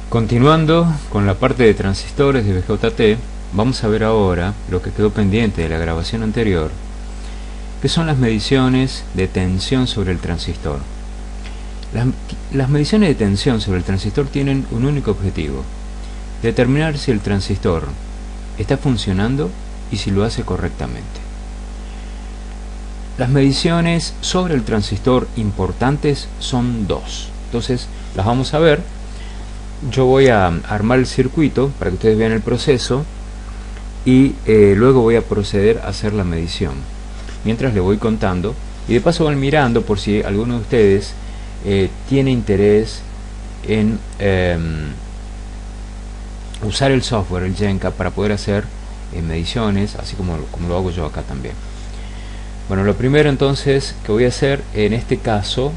Continuando con la parte de transistores de BJT, vamos a ver ahora lo que quedó pendiente de la grabación anterior, que son las mediciones de tensión sobre el transistor. Las mediciones de tensión sobre el transistor tienen un único objetivo: determinar si el transistor está funcionando y si lo hace correctamente. Las mediciones sobre el transistor importantes son dos, entonces las vamos a ver. Yo voy a armar el circuito para que ustedes vean el proceso y luego voy a proceder a hacer la medición mientras le voy contando, y de paso van mirando por si alguno de ustedes tiene interés en usar el software, el Genca, para poder hacer mediciones, así como lo hago yo acá también. Bueno, lo primero entonces que voy a hacer en este caso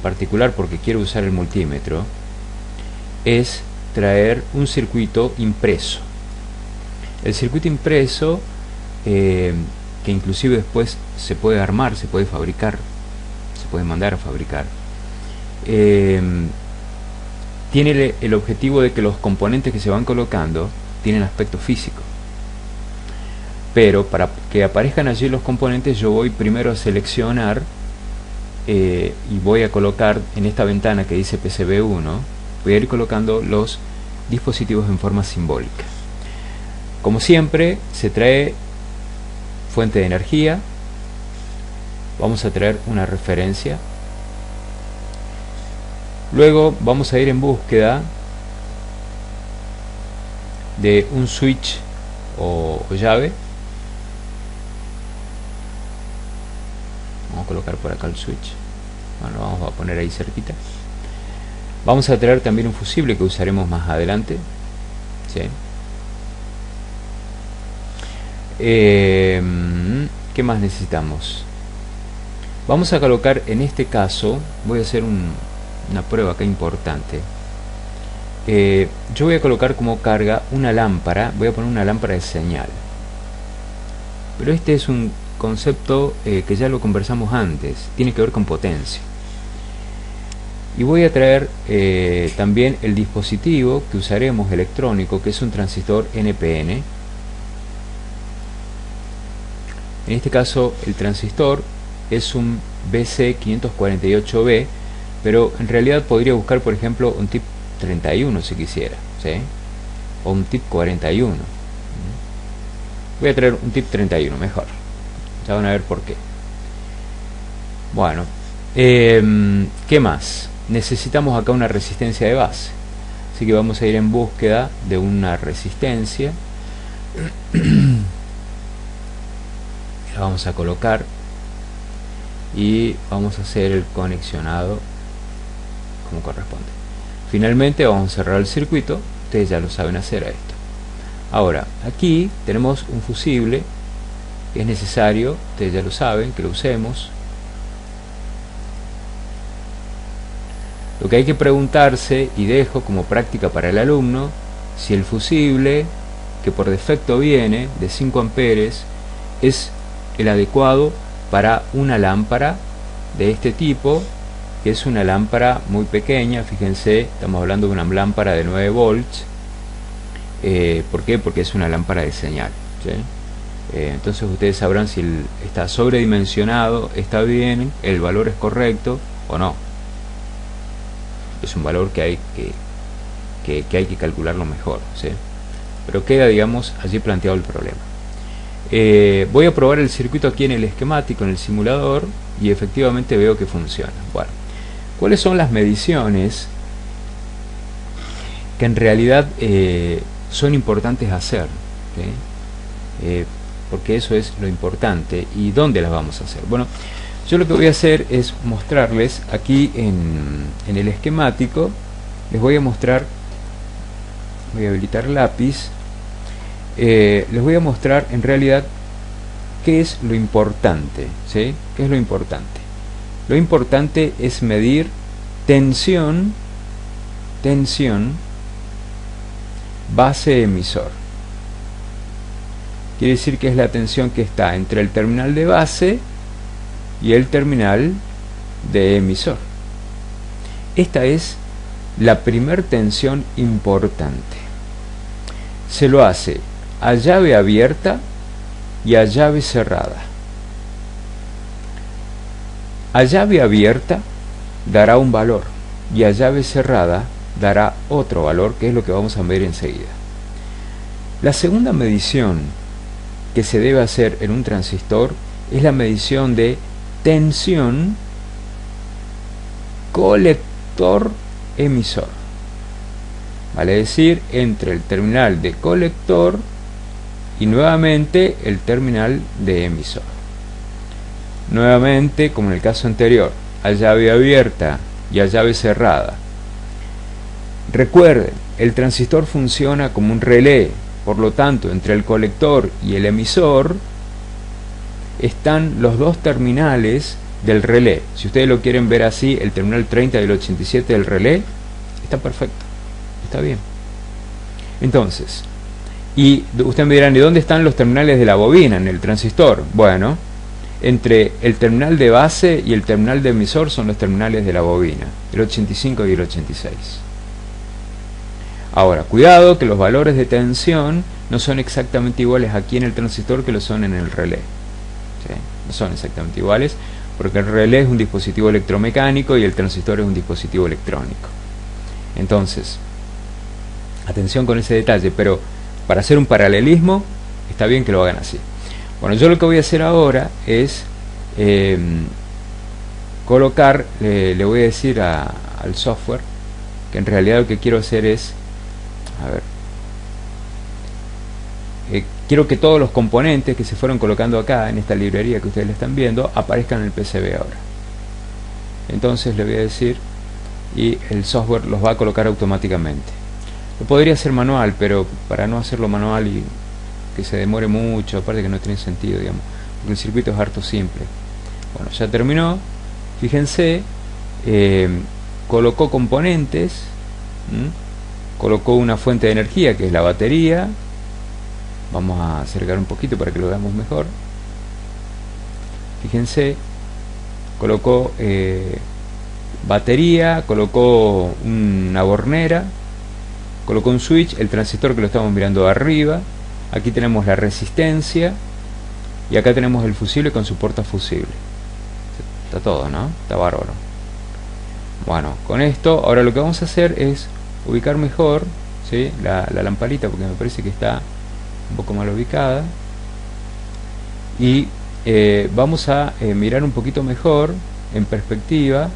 particular, porque quiero usar el multímetro, es traer un circuito impreso. El circuito impreso, que inclusive después se puede armar, se puede fabricar, se puede mandar a fabricar, tiene el objetivo de que los componentes que se van colocando tienen aspecto físico. Pero para que aparezcan allí los componentes, yo voy primero a seleccionar y voy a colocar en esta ventana que dice PCB1, voy a ir colocando los dispositivos en forma simbólica. Como siempre, se trae fuente de energía, vamos a traer una referencia, luego vamos a ir en búsqueda de un switch o llave. Vamos a colocar por acá el switch, bueno, lo vamos a poner ahí cerquita. Vamos a traer también un fusible que usaremos más adelante, ¿sí? ¿Qué más necesitamos? Vamos a colocar, en este caso, voy a hacer una prueba acá importante. Yo voy a colocar como carga una lámpara, voy a poner una lámpara de señal. Pero este es un concepto que ya lo conversamos antes, tiene que ver con potencia. Y voy a traer también el dispositivo que usaremos electrónico, que es un transistor NPN. En este caso el transistor es un BC548B, pero en realidad podría buscar, por ejemplo, un tip 31 si quisiera, ¿sí? O un tip 41. Voy a traer un tip 31 mejor, ya van a ver por qué. Bueno, ¿qué más? Necesitamos acá una resistencia de base, así que vamos a ir en búsqueda de una resistencia. La vamos a colocar y vamos a hacer el conexionado como corresponde. Finalmente vamos a cerrar el circuito, ustedes ya lo saben hacer a esto. Ahora, aquí tenemos un fusible que es necesario, ustedes ya lo saben, que lo usemos. Lo que hay que preguntarse, y dejo como práctica para el alumno, si el fusible que por defecto viene de 5 amperes es el adecuado para una lámpara de este tipo, que es una lámpara muy pequeña. Fíjense, estamos hablando de una lámpara de 9 volts. ¿Por qué? Porque es una lámpara de señal, ¿sí? Entonces ustedes sabrán si está sobredimensionado, está bien, el valor es correcto o no. Es un valor que hay que calcularlo mejor, ¿sí? Pero queda, digamos, allí planteado el problema. Voy a probar el circuito aquí en el esquemático, en el simulador, y efectivamente veo que funciona. Bueno, ¿cuáles son las mediciones que en realidad son importantes hacer? ¿Sí? Porque eso es lo importante. ¿Y dónde las vamos a hacer? Bueno, yo lo que voy a hacer es mostrarles aquí en el esquemático. Les voy a mostrar, voy a habilitar lápiz, les voy a mostrar en realidad qué es lo importante, ¿sí? ¿Qué es lo importante? Lo importante es medir tensión base emisor. Quiere decir que es la tensión que está entre el terminal de base y el terminal de emisor. Esta es la primer tensión importante. Se lo hace a llave abierta y a llave cerrada. A llave abierta dará un valor y a llave cerrada dará otro valor, que es lo que vamos a ver enseguida. La segunda medición que se debe hacer en un transistor es la medición de tensión colector-emisor. Vale decir, entre el terminal de colector y nuevamente el terminal de emisor. Nuevamente, como en el caso anterior, a llave abierta y a llave cerrada. Recuerden, el transistor funciona como un relé, por lo tanto, entre el colector y el emisor están los dos terminales del relé. Si ustedes lo quieren ver así, el terminal 30 y el 87 del relé, está perfecto, está bien. Entonces, y ustedes me dirán, ¿y dónde están los terminales de la bobina en el transistor? Bueno, entre el terminal de base y el terminal de emisor son los terminales de la bobina, el 85 y el 86. Ahora, cuidado que los valores de tensión no son exactamente iguales aquí en el transistor que lo son en el relé. ¿Sí? No son exactamente iguales, porque el relé es un dispositivo electromecánico y el transistor es un dispositivo electrónico. Entonces, atención con ese detalle, pero para hacer un paralelismo, está bien que lo hagan así. Bueno, yo lo que voy a hacer ahora es colocar, le voy a decir al software, que en realidad lo que quiero hacer es, a ver, quiero que todos los componentes que se fueron colocando acá en esta librería que ustedes le están viendo aparezcan en el PCB ahora. Entonces le voy a decir, y el software los va a colocar automáticamente. Lo podría hacer manual, pero para no hacerlo manual y que se demore mucho, aparte que no tiene sentido, digamos, porque el circuito es harto simple. Bueno, ya terminó. Fíjense, colocó componentes, colocó una fuente de energía que es la batería. Vamos a acercar un poquito para que lo veamos mejor. Fíjense, colocó batería, colocó una bornera, colocó un switch, el transistor que lo estamos mirando arriba. Aquí tenemos la resistencia y acá tenemos el fusible con su portafusible. Está todo, ¿no? Está bárbaro. Bueno, con esto ahora lo que vamos a hacer es ubicar mejor, ¿sí?, la lamparita, porque me parece que está un poco mal ubicada, y vamos a mirar un poquito mejor en perspectiva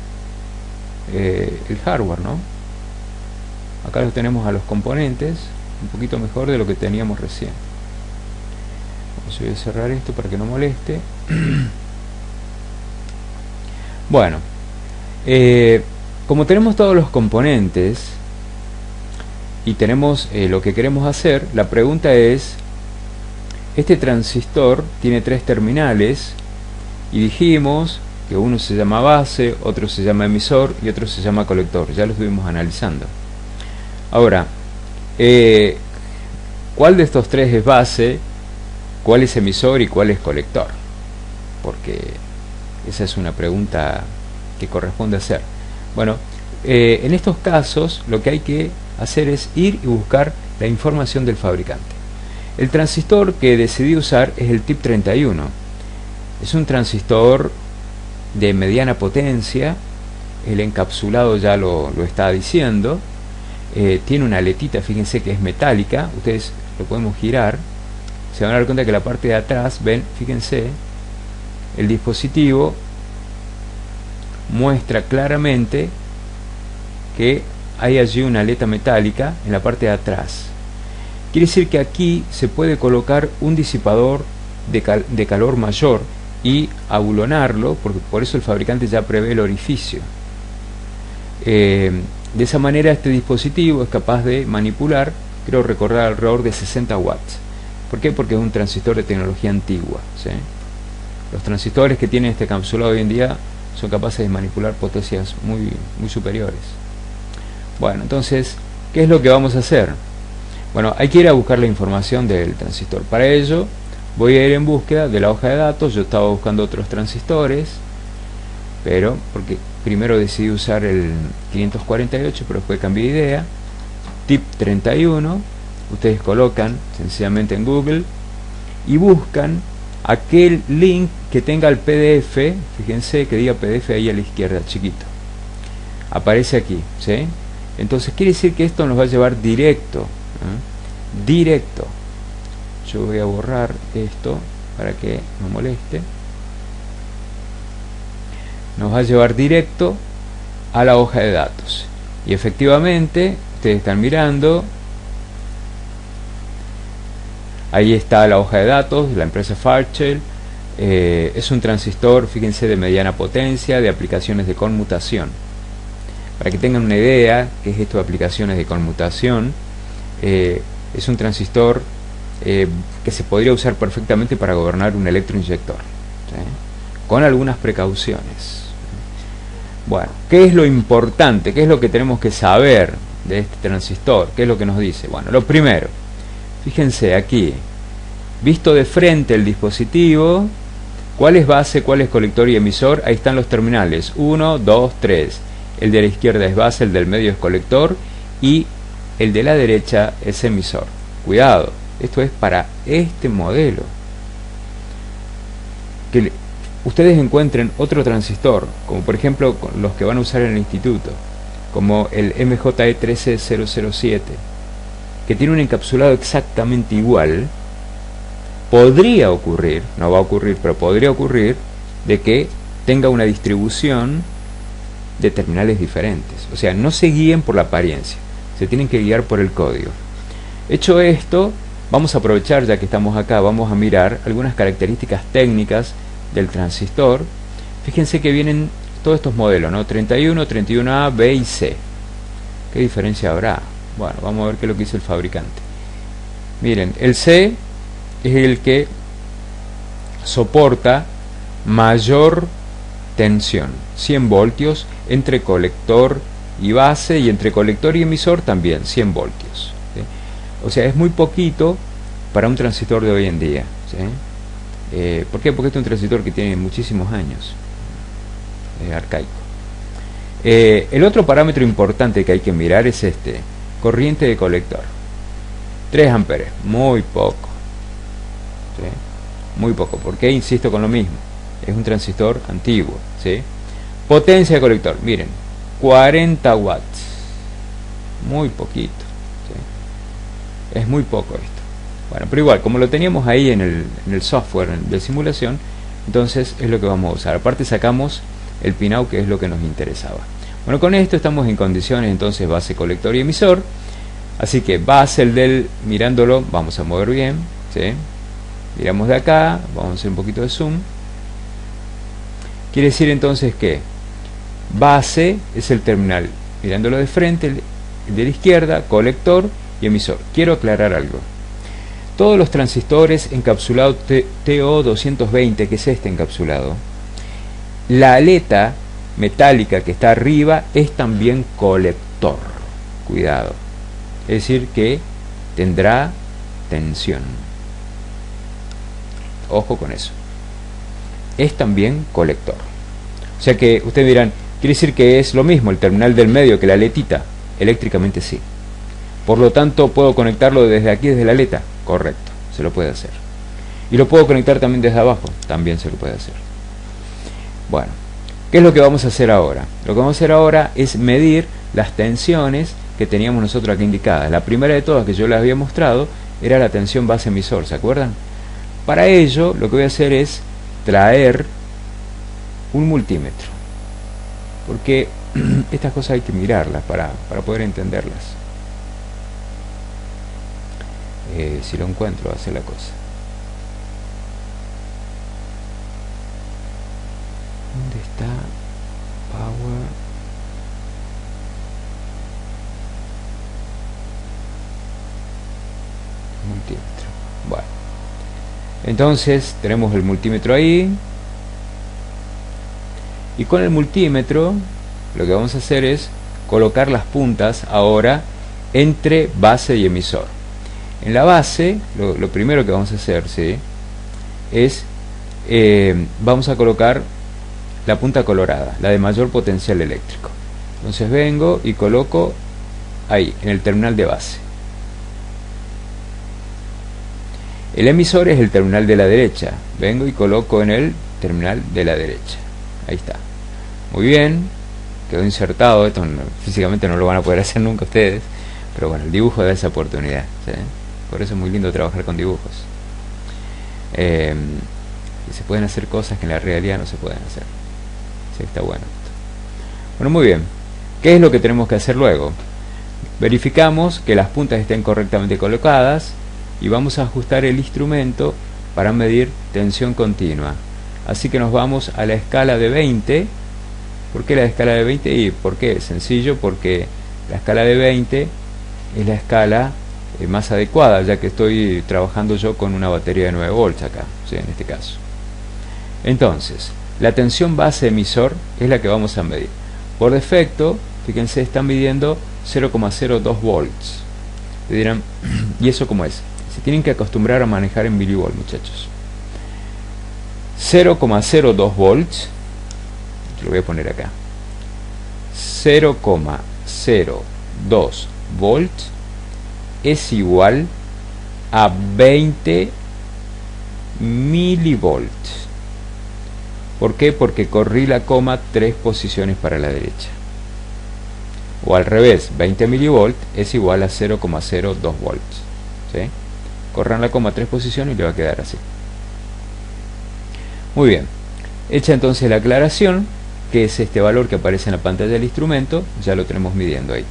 el hardware, ¿no? Acá los tenemos a los componentes un poquito mejor de lo que teníamos recién. Voy a cerrar esto para que no moleste. Bueno, como tenemos todos los componentes y tenemos lo que queremos hacer, la pregunta es, este transistor tiene 3 terminales y dijimos que uno se llama base, otro se llama emisor y otro se llama colector. Ya lo estuvimos analizando. Ahora, ¿cuál de estos 3 es base, cuál es emisor y cuál es colector? Porque esa es una pregunta que corresponde hacer. Bueno, en estos casos lo que hay que hacer es ir y buscar la información del fabricante. El transistor que decidí usar es el TIP 31. Es un transistor de mediana potencia, el encapsulado ya lo está diciendo. Tiene una aletita, fíjense que es metálica, ustedes lo podemos girar, se van a dar cuenta que la parte de atrás, ven, fíjense, el dispositivo muestra claramente que hay allí una aleta metálica en la parte de atrás. Quiere decir que aquí se puede colocar un disipador de calor mayor y abulonarlo, porque por eso el fabricante ya prevé el orificio. De esa manera este dispositivo es capaz de manipular, creo recordar, alrededor de 60 watts. ¿Por qué? Porque es un transistor de tecnología antigua, ¿sí? Los transistores que tienen este encapsulado hoy en día son capaces de manipular potencias muy superiores. Bueno, entonces, ¿qué es lo que vamos a hacer? Bueno, hay que ir a buscar la información del transistor. Para ello, voy a ir en búsqueda de la hoja de datos. Yo estaba buscando otros transistores, pero porque primero decidí usar el 548, pero después cambié de idea. Tip 31, ustedes colocan sencillamente en Google y buscan aquel link que tenga el PDF, fíjense que diga PDF ahí a la izquierda, chiquito. Aparece aquí, ¿sí? Entonces quiere decir que esto nos va a llevar directo, ¿eh? Directo. Yo voy a borrar esto para que no moleste. Nos va a llevar directo a la hoja de datos. Y efectivamente, ustedes están mirando, ahí está la hoja de datos de la empresa Fairchild. Es un transistor, fíjense, de mediana potencia, de aplicaciones de conmutación. Para que tengan una idea qué es esto de aplicaciones de conmutación, es un transistor que se podría usar perfectamente para gobernar un electroinyector, ¿sí? Con algunas precauciones. Bueno, ¿qué es lo importante? ¿Qué es lo que tenemos que saber de este transistor? ¿Qué es lo que nos dice? Bueno, lo primero, fíjense aquí, visto de frente el dispositivo, ¿cuál es base, cuál es colector y emisor? Ahí están los terminales, 1, 2, 3. El de la izquierda es base, el del medio es colector y el de la derecha es emisor. Cuidado, esto es para este modelo. Que ustedes encuentren otro transistor, como por ejemplo los que van a usar en el instituto, como el MJE13007, que tiene un encapsulado exactamente igual, podría ocurrir, no va a ocurrir, pero podría ocurrir, de que tenga una distribución de terminales diferentes. O sea, no se guíen por la apariencia, se tienen que guiar por el código. Hecho esto, vamos a aprovechar, ya que estamos acá, vamos a mirar algunas características técnicas del transistor. Fíjense que vienen todos estos modelos, ¿no? 31, 31A, B y C. ¿Qué diferencia habrá? Bueno, vamos a ver qué es lo que dice el fabricante. Miren, el C es el que soporta mayor tensión, 100 voltios entre colector y base, y entre colector y emisor también 100 voltios, ¿sí? O sea, es muy poquito para un transistor de hoy en día, ¿sí? ¿Por qué? Porque este es un transistor que tiene muchísimos años, arcaico. El otro parámetro importante que hay que mirar es este, corriente de colector, 3 amperes, muy poco, ¿sí? Muy poco. ¿Por qué? Insisto con lo mismo, es un transistor antiguo, ¿sí? Potencia de colector, miren, 40 watts, muy poquito, ¿sí? Es muy poco esto. Bueno, pero igual, como lo teníamos ahí en el software de simulación, entonces es lo que vamos a usar. Aparte sacamos el pinout, que es lo que nos interesaba. Bueno, con esto estamos en condiciones, entonces, base, colector y emisor. Así que base, el del, mirándolo, vamos a mover bien, ¿sí? Miramos de acá, vamos a hacer un poquito de zoom. Quiere decir entonces que base es el terminal, mirándolo de frente, el de la izquierda, colector y emisor. Quiero aclarar algo. Todos los transistores encapsulados TO220, que es este encapsulado, la aleta metálica que está arriba es también colector. Cuidado. Es decir, que tendrá tensión. Ojo con eso. Es también colector. O sea que ustedes dirán, ¿quiere decir que es lo mismo el terminal del medio que la aletita? Eléctricamente sí. Por lo tanto, ¿puedo conectarlo desde aquí, desde la aleta? Correcto, se lo puede hacer. ¿Y lo puedo conectar también desde abajo? También se lo puede hacer. Bueno, ¿qué es lo que vamos a hacer ahora? Lo que vamos a hacer ahora es medir las tensiones que teníamos nosotros aquí indicadas. La primera de todas que yo les había mostrado era la tensión base emisor, ¿se acuerdan? Para ello, lo que voy a hacer es traer un multímetro, porque estas cosas hay que mirarlas para poder entenderlas. Si lo encuentro, va a ser la cosa. ¿Dónde está? Power. Multímetro. Bueno, entonces tenemos el multímetro ahí, y con el multímetro lo que vamos a hacer es colocar las puntas ahora entre base y emisor. En la base, lo primero que vamos a hacer, ¿sí?, es vamos a colocar la punta colorada, la de mayor potencial eléctrico. Entonces vengo y coloco ahí, en el terminal de base. El emisor es el terminal de la derecha. Vengo y coloco en el terminal de la derecha. Ahí está. Muy bien. Quedó insertado. Esto físicamente no lo van a poder hacer nunca ustedes. Pero bueno, el dibujo da esa oportunidad, ¿sí? Por eso es muy lindo trabajar con dibujos. Y se pueden hacer cosas que en la realidad no se pueden hacer. Sí, está bueno esto. Bueno, muy bien. ¿Qué es lo que tenemos que hacer luego? Verificamos que las puntas estén correctamente colocadas y vamos a ajustar el instrumento para medir tensión continua. Así que nos vamos a la escala de 20. ¿Por qué la escala de 20? ¿Y por qué? Sencillo, porque la escala de 20 es la escala más adecuada, ya que estoy trabajando yo con una batería de 9 volts acá, ¿sí? En este caso. Entonces, la tensión base emisor es la que vamos a medir. Por defecto, fíjense, están midiendo 0,02 volts. Le dirán, ¿y eso cómo es? Se tienen que acostumbrar a manejar en milivolts, muchachos. 0,02 volts, lo voy a poner acá. 0,02 volts es igual a 20 milivolts. ¿Por qué? Porque corrí la coma 3 posiciones para la derecha. O al revés, 20 milivolts es igual a 0,02 volts. ¿Sí? Corran la coma 3 posiciones y le va a quedar así. Muy bien. Hecha entonces la aclaración, que es este valor que aparece en la pantalla del instrumento, ya lo tenemos midiendo ahí.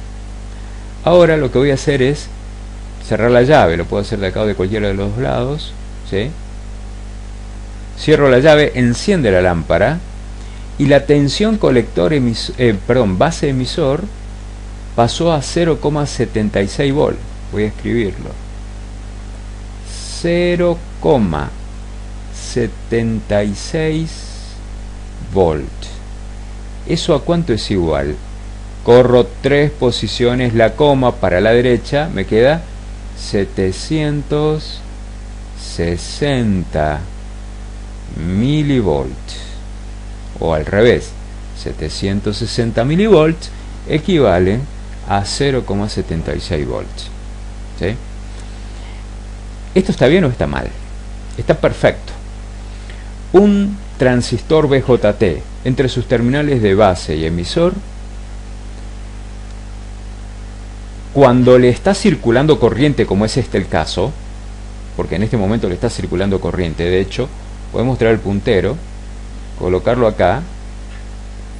Ahora lo que voy a hacer es cerrar la llave. Lo puedo hacer de acá o de cualquiera de los dos lados. ¿Sí? Cierro la llave, enciende la lámpara y la tensión base emisor pasó a 0,76 volts. Voy a escribirlo. 0,76 volts. ¿Eso a cuánto es igual? Corro 3 posiciones la coma para la derecha, me queda 760 milivolts. O al revés, 760 milivolts equivalen a 0,76 volts. ¿Sí? ¿Esto está bien o está mal? Está perfecto. Un transistor BJT entre sus terminales de base y emisor, cuando le está circulando corriente, como es este el caso, porque en este momento le está circulando corriente, de hecho, podemos traer el puntero, colocarlo acá,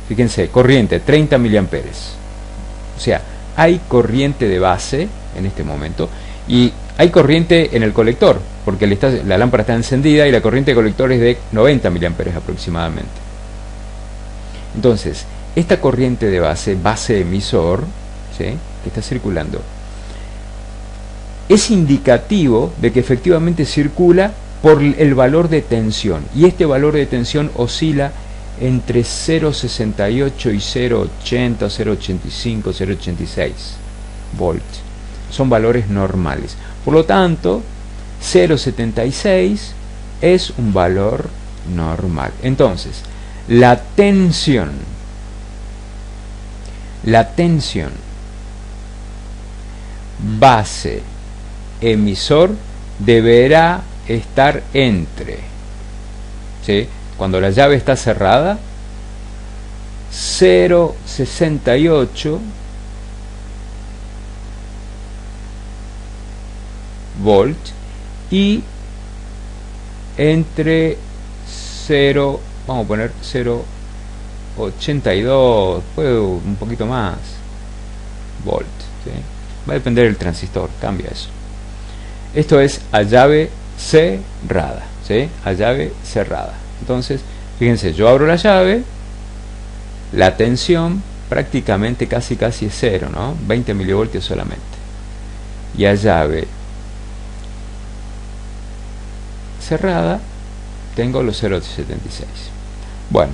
fíjense, corriente 30 miliamperes. O sea, hay corriente de base en este momento y hay corriente en el colector, porque la lámpara está encendida y la corriente de colector es de 90 miliamperes aproximadamente. Entonces, esta corriente de base emisor, ¿sí?, que está circulando, es indicativo de que efectivamente circula por el valor de tensión, y este valor de tensión oscila entre 0,68 y 0,80, 0,85, 0,86 volts. Son valores normales. Por lo tanto, 0,76 es un valor normal. Entonces, la tensión base emisor deberá estar entre, ¿sí?, cuando la llave está cerrada, 0,68 volts y entre 0, vamos a poner 0,82, puede un poquito más, volts, ¿sí? Va a depender del transistor, cambia eso. Esto es a llave cerrada, ¿sí?, a llave cerrada. Entonces, fíjense, yo abro la llave, la tensión prácticamente casi es cero, ¿no? 20 milivoltios solamente. Y a llave cerrada tengo los 0,76. Bueno,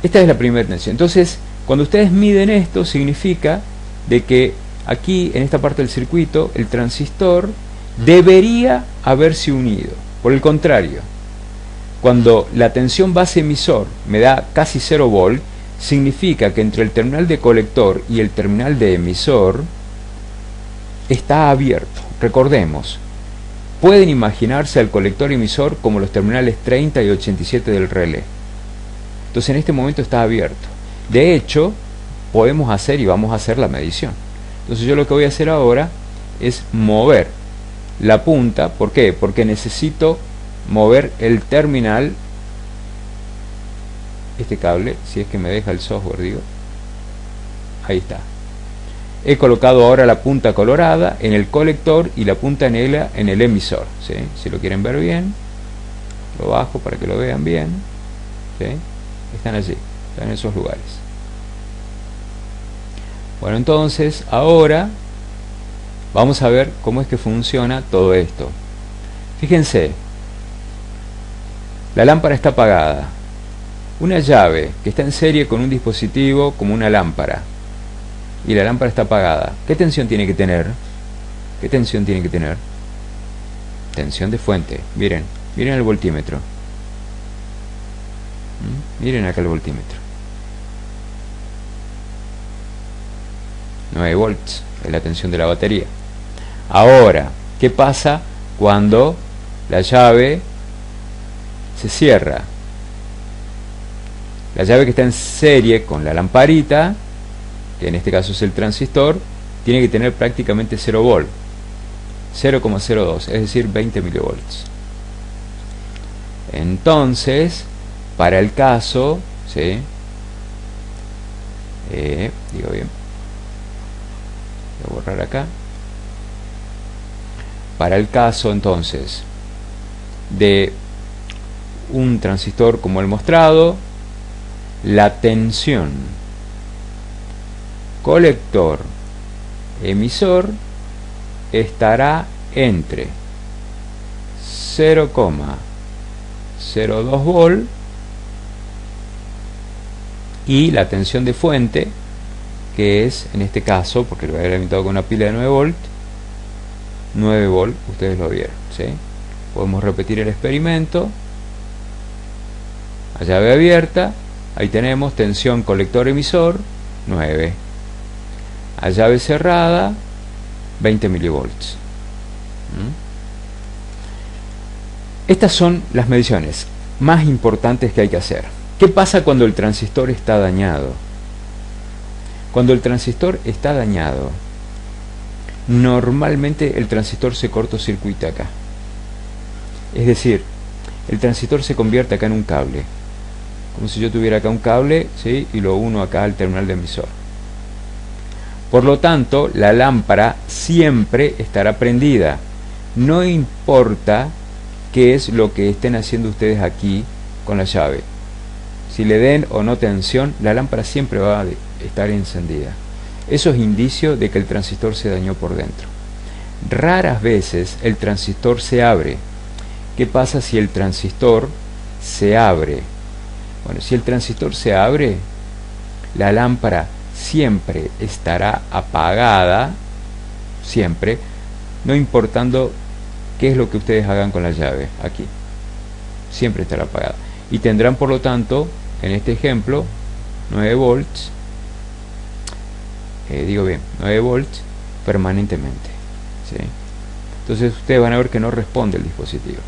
esta es la primera tensión. Entonces, cuando ustedes miden esto, significa de que aquí, en esta parte del circuito, el transistor debería haberse unido. Por el contrario, Cuando la tensión base emisor me da casi 0 volt, significa que entre el terminal de colector y el terminal de emisor está abierto. Recordemos, pueden imaginarse al colector emisor como los terminales 30 y 87 del relé. Entonces en este momento está abierto. De hecho, podemos hacer y vamos a hacer la medición. Entonces yo lo que voy a hacer ahora es mover la punta. ¿Por qué? Porque necesito mover el terminal, este cable, si es que me deja el software, digo. Ahí está. He colocado ahora la punta colorada en el colector y la punta negra en el emisor, ¿sí? Si lo quieren ver bien, lo bajo para que lo vean bien, ¿sí? Están allí, están en esos lugares. Bueno, entonces ahora vamos a ver cómo es que funciona todo esto. Fíjense, la lámpara está apagada. Una llave que está en serie con un dispositivo como una lámpara, y la lámpara está apagada. ¿Qué tensión tiene que tener? ¿Qué tensión tiene que tener? Tensión de fuente. Miren, miren el voltímetro. Miren acá el voltímetro. 9 volts es la tensión de la batería. Ahora, ¿qué pasa cuando la llave se cierra? La llave que está en serie con la lamparita, que en este caso es el transistor, tiene que tener prácticamente 0 volt, 0,02, es decir, 20 milivolts. Entonces, para el caso, ¿sí? Digo bien, voy a borrar acá. Para el caso entonces de un transistor como el mostrado, la tensión colector emisor estará entre 0,02 volt y la tensión de fuente, que es en este caso, porque lo voy a haber alimentado con una pila de 9 volt, ustedes lo vieron, ¿sí? Podemos repetir el experimento. A llave abierta, ahí tenemos tensión colector emisor 9. A llave cerrada, 20 milivolts. Estas son las mediciones más importantes que hay que hacer. ¿Qué pasa cuando el transistor está dañado? Cuando el transistor está dañado, normalmente el transistor se cortocircuita acá. Es decir, el transistor se convierte acá en un cable, como si yo tuviera acá un cable, ¿sí? Y lo uno acá al terminal de emisor. Por lo tanto, la lámpara siempre estará prendida. No importa qué es lo que estén haciendo ustedes aquí con la llave. Si le den o no tensión, la lámpara siempre va a estar encendida. Eso es indicio de que el transistor se dañó por dentro. Raras veces el transistor se abre. ¿Qué pasa si el transistor se abre? Bueno, si el transistor se abre, la lámpara siempre estará apagada, siempre, no importando qué es lo que ustedes hagan con la llave aquí, siempre estará apagada, y tendrán por lo tanto en este ejemplo 9 volts, 9 volts permanentemente, ¿sí? Entonces ustedes van a ver que no responde el dispositivo.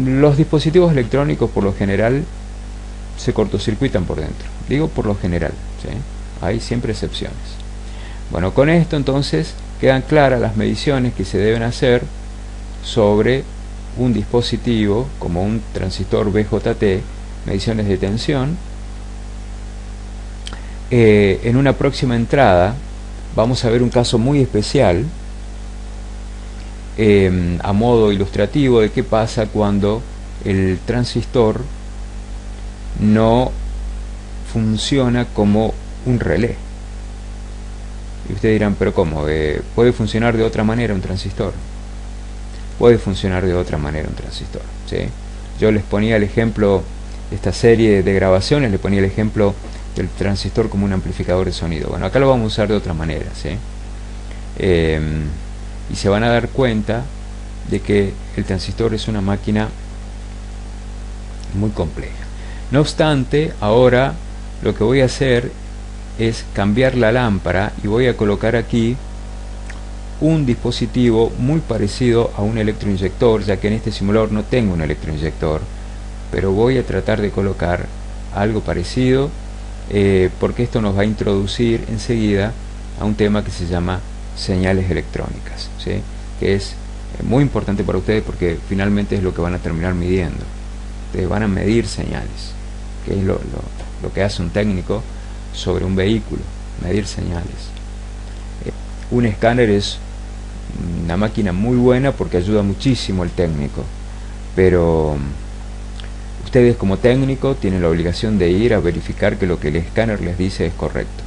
Los dispositivos electrónicos por lo general se cortocircuitan por dentro, digo por lo general, ¿sí? Hay siempre excepciones. Bueno, con esto entonces quedan claras las mediciones que se deben hacer sobre un dispositivo como un transistor BJT, mediciones de tensión. En una próxima entrada vamos a ver un caso muy especial a modo ilustrativo de qué pasa cuando el transistor no funciona como un relé. Y ustedes dirán, pero ¿cómo? ¿Puede funcionar de otra manera un transistor? Puede funcionar de otra manera un transistor, ¿sí? Yo les ponía el ejemplo de esta serie de grabaciones, les ponía el ejemplo del transistor como un amplificador de sonido. Bueno, acá lo vamos a usar de otra manera, ¿sí? Y se van a dar cuenta de que el transistor es una máquina muy compleja. No obstante, ahora lo que voy a hacer es cambiar la lámpara y voy a colocar aquí un dispositivo muy parecido a un electroinyector, ya que en este simulador no tengo un electroinyector, pero voy a tratar de colocar algo parecido, porque esto nos va a introducir enseguida a un tema que se llama señales electrónicas, ¿sí? Que es muy importante para ustedes porque finalmente es lo que van a terminar midiendo. Ustedes van a medir señales, que es lo que hace un técnico sobre un vehículo, medir señales. Un escáner es una máquina muy buena porque ayuda muchísimo al técnico, pero ustedes como técnico tienen la obligación de ir a verificar que lo que el escáner les dice es correcto,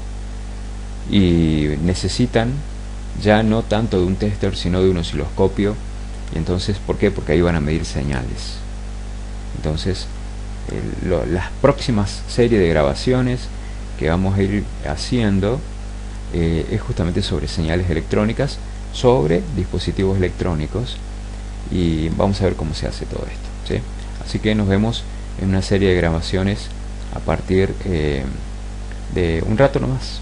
y necesitan ya no tanto de un tester sino de un osciloscopio. Y entonces, ¿por qué? Porque ahí van a medir señales. Entonces las próximas series de grabaciones que vamos a ir haciendo es justamente sobre señales electrónicas, sobre dispositivos electrónicos, y vamos a ver cómo se hace todo esto, ¿sí? Así que nos vemos en una serie de grabaciones a partir de un rato nomás.